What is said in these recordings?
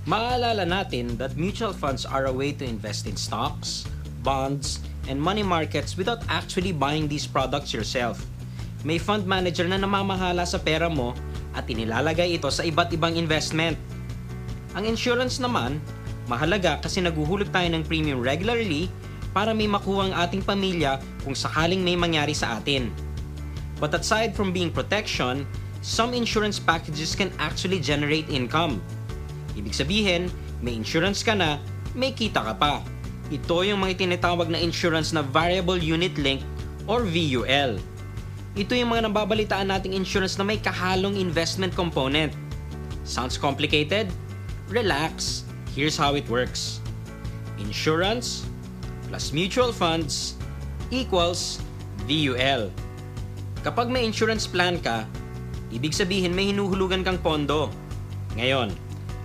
Maalala natin that mutual funds are a way to invest in stocks, bonds, and money markets without actually buying these products yourself. May fund manager na namamahala sa pera mo at inilalagay ito sa iba't ibang investment. Ang insurance naman, mahalaga kasi naguhulog tayo ng premium regularly para may makuha ang ating pamilya kung sakaling may mangyari sa atin. But aside from being protection, some insurance packages can actually generate income. Ibig sabihin, may insurance ka na, may kita ka pa. Ito yung mga tinatawag na insurance na Variable Unit Link or VUL. Ito yung mga nababalitaan nating insurance na may kahalong investment component. Sounds complicated? Relax. Here's how it works. Insurance plus mutual funds equals VUL. Kapag may insurance plan ka, ibig sabihin may hinuhulugan kang pondo. Ngayon,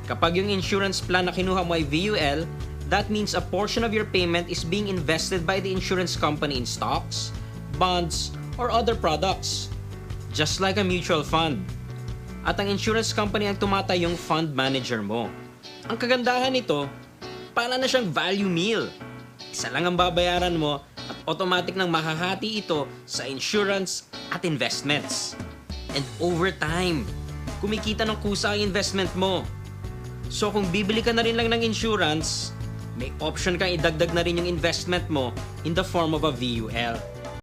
kapag yung insurance plan na kinuha mo ay VUL, that means a portion of your payment is being invested by the insurance company in stocks, bonds, or other products. Just like a mutual fund. At ang insurance company ang tumatayong fund manager mo. Ang kagandahan nito, para na siyang value meal. Isa lang ang babayaran mo at automatic nang mahahati ito sa insurance at investments. And over time, kumikita ng kusa ang investment mo. So kung bibili ka na rin lang ng insurance, may option kang idagdag na rin yung investment mo in the form of a VUL.